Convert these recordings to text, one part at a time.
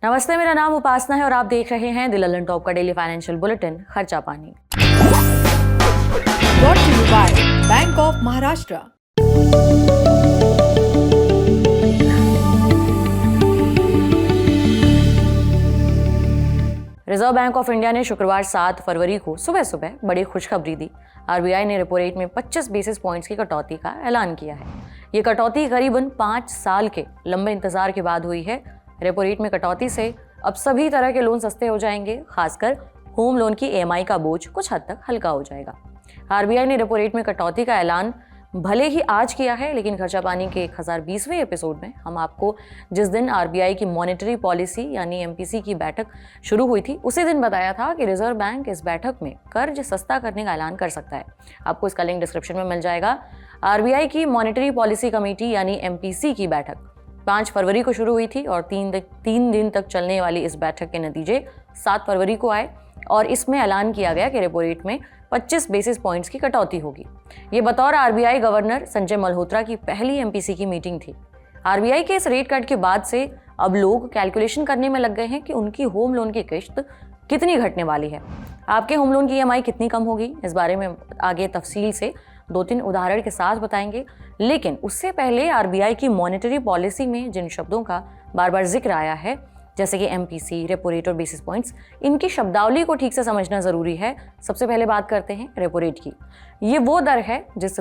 नमस्ते, मेरा नाम उपासना है और आप देख रहे हैं द लंदन टॉप का डेली फाइनेंशियल बुलेटिन खर्चा पानी। Brought to you by Bank of Maharashtra. Reserve bank of India ने शुक्रवार 7 फरवरी को सुबह सुबह बड़ी खुशखबरी दी। आरबीआई ने रेपो रेट में 25 बेसिस पॉइंट्स की कटौती का ऐलान किया है। ये कटौती करीबन 5 साल के लंबे इंतजार के बाद हुई है। रेपो रेट में कटौती से अब सभी तरह के लोन सस्ते हो जाएंगे, खासकर होम लोन की ईएमआई का बोझ कुछ हद तक हल्का हो जाएगा। आरबीआई ने रेपो रेट में कटौती का ऐलान भले ही आज किया है, लेकिन खर्चा पानी के 1020वें एपिसोड में हम आपको जिस दिन आरबीआई की मॉनेटरी पॉलिसी यानी एमपीसी की बैठक शुरू हुई थी उसी दिन बताया था कि रिजर्व बैंक इस बैठक में कर्ज सस्ता करने का ऐलान कर सकता है। आपको इसका लिंक डिस्क्रिप्शन में मिल जाएगा। आरबीआई की मॉनेटरी पॉलिसी कमेटी यानी एमपीसी की बैठक 5 फरवरी को शुरू हुई थी और 3 दिन तक चलने वाली इस बैठक के नतीजे 7 फरवरी को आए और इसमें ऐलान किया गया कि रेपो रेट में 25 बेसिस पॉइंट्स की कटौती होगी। ये बतौर आरबीआई गवर्नर संजय मल्होत्रा की पहली एमपीसी की मीटिंग थी। आरबीआई के इस रेट कट के बाद से अब लोग कैलकुलेशन करने में लग गए हैं कि उनकी होम लोन की किश्त कितनी घटने वाली है। आपके होम लोन की ईएमआई कितनी कम होगी, इस बारे में आगे तफसील से 2-3 उदाहरण के साथ बताएंगे। लेकिन उससे पहले आरबीआई की मॉनेटरी पॉलिसी में जिन शब्दों का बार बार जिक्र आया है, जैसे कि एमपीसी, रेपो रेट और बेसिस पॉइंट्स, इनकी शब्दावली को ठीक से समझना जरूरी है। सबसे पहले बात करते हैं रेपो रेट की। ये वो दर है जिस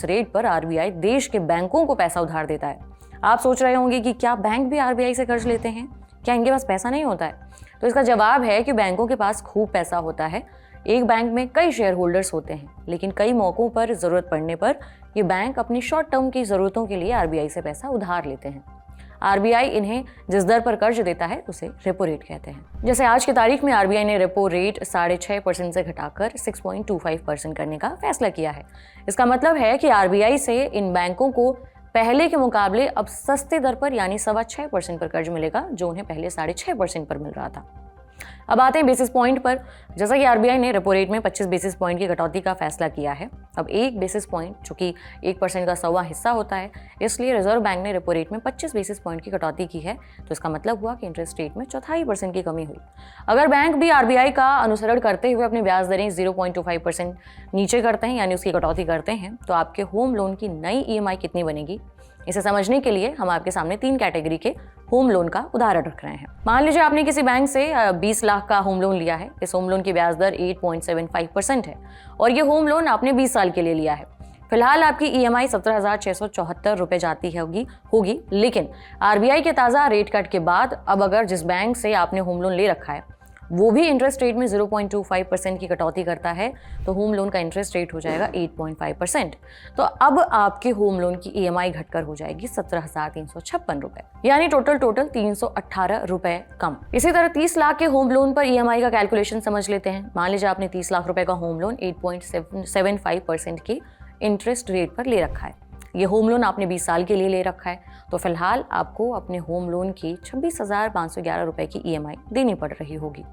रेट पर आरबीआई देश के बैंकों को पैसा उधार देता है। आप सोच रहे होंगे कि क्या बैंक भी आरबीआई से कर्ज लेते हैं, क्या इनके पास पैसा नहीं होता है? तो इसका जवाब है कि बैंकों के पास खूब पैसा होता है। एक बैंक में कई शेयर होल्डर्स होते हैं, लेकिन कई मौकों पर जरूरत पड़ने पर ये बैंक अपनी शॉर्ट टर्म की जरूरतों के लिए आरबीआई से पैसा उधार लेते हैं। आरबीआई इन्हें जिस दर पर कर्ज देता है उसे रेपो रेट कहते हैं। जैसे आज की तारीख में आरबीआई ने रेपो रेट 6.5% से घटाकर 6.25% करने का फैसला किया है। इसका मतलब है कि आरबीआई से इन बैंकों को पहले के मुकाबले अब सस्ते दर पर यानी 6.25% पर कर्ज मिलेगा, जो उन्हें पहले 6.5% पर मिल रहा था। अब आते हैं बेसिस पॉइंट पर। जैसा कि आरबीआई ने रेपो रेट में 25 बेसिस पॉइंट की कटौती का फैसला किया है। अब 1 बेसिस पॉइंट, चूंकि 1% का 100वां हिस्सा होता है, इसलिए रिजर्व बैंक ने रेपो रेट में 25 बेसिस पॉइंट की कटौती की है। तो इसका मतलब हुआ कि इंटरेस्ट रेट में 0.25% की कमी हुई। अगर बैंक भी आरबीआई का अनुसरण करते हुए अपनी ब्याज दरें 0.25% नीचे करते हैं यानी उसकी कटौती करते हैं, तो आपके होम लोन की नई ईएमआई कितनी बनेगी, इसे समझने के लिए हम आपके सामने 3 कैटेगरी के होम लोन का उदाहरण रख रहे हैं। मान लीजिए आपने किसी बैंक से 20 लाख का होम लोन लिया है। इस होम लोन की ब्याज दर 8.75% है और ये होम लोन आपने 20 साल के लिए लिया है। फिलहाल आपकी ईएमआई 17,674 रुपए जाती होगी, लेकिन आरबीआई के ताज़ा रेट कट के बाद अब अगर जिस बैंक से आपने होम लोन ले रखा है वो भी इंटरेस्ट रेट में 0.25% की कटौती करता है, तो होम लोन का इंटरेस्ट रेट हो जाएगा 8.5%। तो अब आपके होम लोन की ईएमआई घटकर हो जाएगी 17,356 रुपए, यानी टोटल 318 रुपए कम। इसी तरह 30 लाख के होम लोन पर ईएमआई का कैलकुलेशन समझ लेते हैं। मान लीजिए आपने 30 लाख रुपए का होम लोन 8.75% की इंटरेस्ट रेट पर ले रखा है। ये होम लोन आपने 20 साल के लिए ले रखा है, तो फिलहाल आपको अपने होम लोन की 26,511 रुपए की ईएमआई देनी पड़ रही होगी।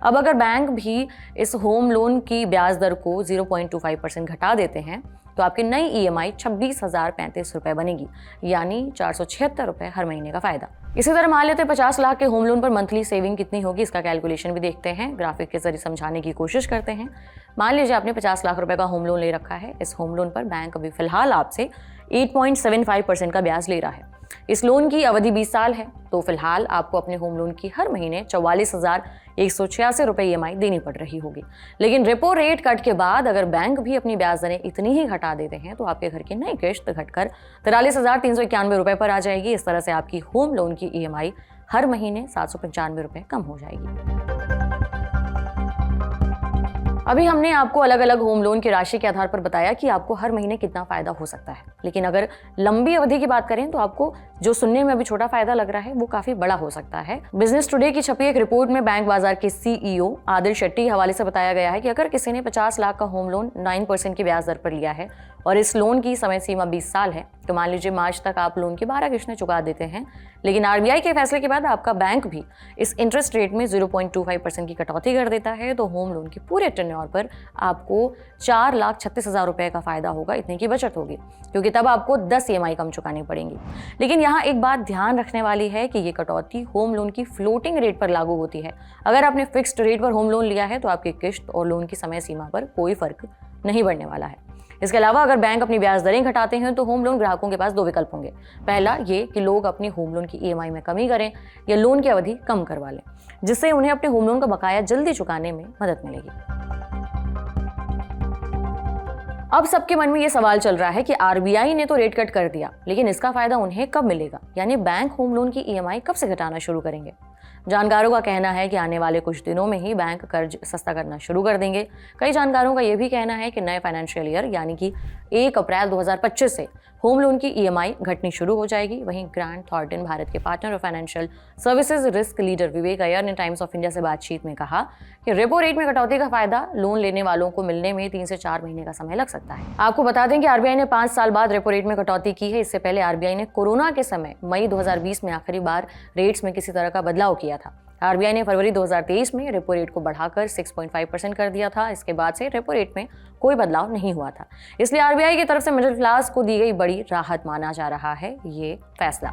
अब अगर बैंक भी इस होम लोन की ब्याज दर को 0.25% घटा देते हैं, तो आपकी नई ईएमआई 26,035 रुपए बनेगी, यानी 476 रुपए हर महीने का फायदा। इसी तरह मान लेते हैं 50 लाख के होम लोन पर मंथली सेविंग कितनी होगी, इसका कैलकुलेशन भी देखते हैं, ग्राफिक के जरिए समझाने की कोशिश करते हैं। मान लीजिए आपने 50 लाख रुपए का होम लोन ले रखा है। इस होम लोन पर बैंक अभी फिलहाल आपसे 8.75% का ब्याज ले रहा है। इस लोन की अवधि 20 साल है, तो फिलहाल आपको अपने होम लोन की हर महीने 44,186 रुपए ईएमआई देनी पड़ रही होगी। लेकिन रेपो रेट कट के बाद अगर बैंक भी अपनी ब्याज दरें इतनी ही घटा देते हैं, तो आपके घर की नई किश्त घटकर 43,391 रुपए पर आ जाएगी। इस तरह से आपकी होम लोन की ईएमआई हर महीने 795 रुपए कम हो जाएगी। अभी हमने आपको अलग अलग होम लोन की राशि के आधार पर बताया कि आपको हर महीने कितना फायदा हो सकता है, लेकिन अगर लंबी अवधि की बात करें तो आपको जो सुनने में अभी छोटा फायदा लग रहा है वो काफी बड़ा हो सकता है। बिजनेस टुडे की छपी एक रिपोर्ट में बैंक बाजार के सीईओ आदिल शेट्टी हवाले से बताया गया है कि अगर किसी ने 50 लाख का होम लोन 9% की ब्याज दर पर लिया है और इस लोन की समय सीमा 20 साल है, तो मान लीजिए मार्च तक आप लोन की 12 किश्तें चुका देते हैं, लेकिन आरबीआई के फैसले के बाद आपका बैंक भी इस इंटरेस्ट रेट में 0.25% की कटौती कर देता है, तो होम लोन के पूरे टेन्योर पर आपको 4,36,000 रुपये का फायदा होगा, इतने की बचत होगी, क्योंकि तब आपको 10 EMI कम चुकानी पड़ेंगी। लेकिन यहाँ एक बात ध्यान रखने वाली है कि ये कटौती होम लोन की फ्लोटिंग रेट पर लागू होती है। अगर आपने फिक्स्ड रेट पर होम लोन लिया है तो आपकी किश्त और लोन की समय सीमा पर कोई फर्क नहीं पड़ने वाला है। इसके अलावा अगर बैंक अपनी ब्याज दरें घटाते हैं तो होम लोन ग्राहकों के पास 2 विकल्प होंगे। पहला ये कि लोग अपनी होम लोन की EMI में कमी करें या लोन की अवधि कम करवा लें, जिससे उन्हें अपने होम लोन का बकाया जल्दी चुकाने में मदद मिलेगी। अब सबके मन में ये सवाल चल रहा है कि आरबीआई ने तो रेट कट कर दिया, लेकिन इसका फायदा उन्हें कब मिलेगा, यानी बैंक होम लोन की EMI कब से घटाना शुरू करेंगे। जानकारों का कहना है कि आने वाले कुछ दिनों में ही बैंक कर्ज सस्ता करना शुरू कर देंगे। कई जानकारों का यह भी कहना है कि नए फाइनेंशियल ईयर यानी कि 1 अप्रैल 2025 से होम लोन की EMI घटनी शुरू हो जाएगी। वहीं ग्रांट थॉर्नटन, भारत के पार्टनर और फाइनेंशियल सर्विसेज रिस्क लीडर विवेक अय्यर ने टाइम्स ऑफ इंडिया से बातचीत में कहा कि रेपो रेट में कटौती का फायदा लोन लेने वालों को मिलने में 3 से 4 महीने का समय लग सकता है। आपको बता दें कि आरबीआई ने 5 साल बाद रेपो रेट में कटौती की है। इससे पहले आरबीआई ने कोरोना के समय मई 2020 में आखिरी बार रेट्स में किसी तरह का बदलाव किया था। आरबीआई ने फरवरी 2023 में रेपो रेट को बढ़ाकर 6.5% कर दिया था। इसके बाद से रेपो रेट में कोई बदलाव नहीं हुआ था, इसलिए आरबीआई की तरफ से मिडिल क्लास को दी गई बड़ी राहत माना जा रहा है ये फैसला।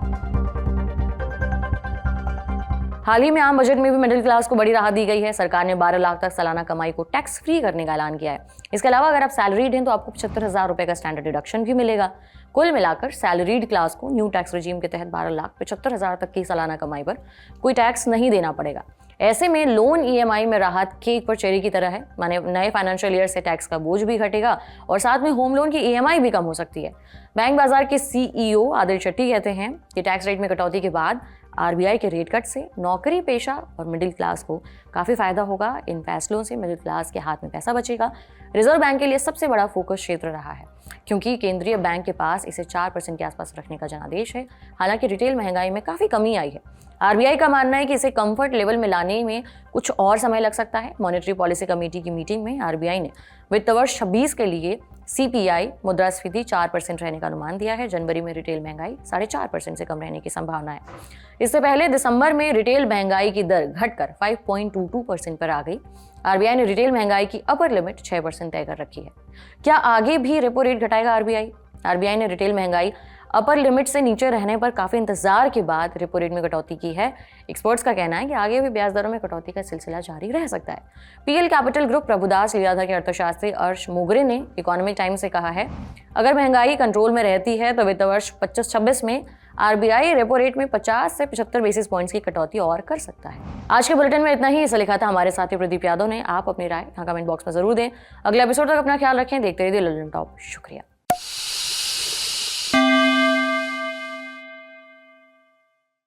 हाल ही में आम बजट में भी मिडिल क्लास को बड़ी राहत दी गई है। सरकार ने 12 लाख तक सालाना कमाई को टैक्स फ्री करने का ऐलान किया है। इसके अलावा अगर आप सैलरीड हैं तो आपको 75,000 रुपये का स्टैंडर्ड डिडक्शन भी मिलेगा। कुल मिलाकर सैलरीड क्लास को न्यू टैक्स रिजीम के तहत 12,75,000 तक की सालाना कमाई पर कोई टैक्स नहीं देना पड़ेगा। ऐसे में लोन EMI में राहत केक पर चेरी की तरह है, माने नए फाइनेंशियल ईयर से टैक्स का बोझ भी घटेगा और साथ में होम लोन की EMI भी कम हो सकती है। बैंक बाजार के CEO आदिल शेट्टी कहते हैं कि टैक्स रेट में कटौती के बाद आरबीआई के रेट कट से नौकरी पेशा और मिडिल क्लास को काफ़ी फायदा होगा। इन फैसलों से मिडिल क्लास के हाथ में पैसा बचेगा। रिजर्व बैंक के लिए सबसे बड़ा फोकस क्षेत्र रहा है, क्योंकि केंद्रीय बैंक के पास इसे 4% के आसपास रखने का जनादेश है। हालांकि रिटेल महंगाई में काफ़ी कमी आई है। आरबीआई का मानना है कि इसे कंफर्ट लेवल में लाने में कुछ और समय लग सकता है। मॉनेटरी पॉलिसी कमेटी की मीटिंग में आरबीआई ने वित्त वर्ष 26 के लिए CPI मुद्रास्फीति 4% रहने का अनुमान दिया है। जनवरी में रिटेल महंगाई 4.5% से कम रहने की संभावना है। इससे पहले दिसंबर में रिटेल महंगाई की दर घटकर 5.22% पर आ गई। आरबीआई ने रिटेल महंगाई की अपर लिमिट 6% तय कर रखी है। क्या आगे भी रेपो रेट घटाएगा आरबीआई? आरबीआई ने रिटेल महंगाई अपर लिमिट से नीचे रहने पर काफी इंतजार के बाद रेपो रेट में कटौती की है। एक्सपर्ट्स का कहना है कि आगे भी ब्याज दरों में कटौती का सिलसिला जारी रह सकता है। PL capital group Prabhudas Lilladher के अर्थशास्त्री अर्श मोगरे ने इकोनॉमिक टाइम्स से कहा है, अगर महंगाई कंट्रोल में रहती है तो वित्त वर्ष 25-26 में आरबीआई रेपो रेट में 50 से 75 बेसिस पॉइंट्स की कटौती और कर सकता है। आज के बुलेटिन में इतना ही। इसे लिखा था हमारे साथी प्रदीप यादव ने। आप अपनी राय यहाँ कमेंट बॉक्स में जरूर दें। अगले एपिसोड तक अपना ख्याल रखें। देखते रहिए ललन टॉप। शुक्रिया।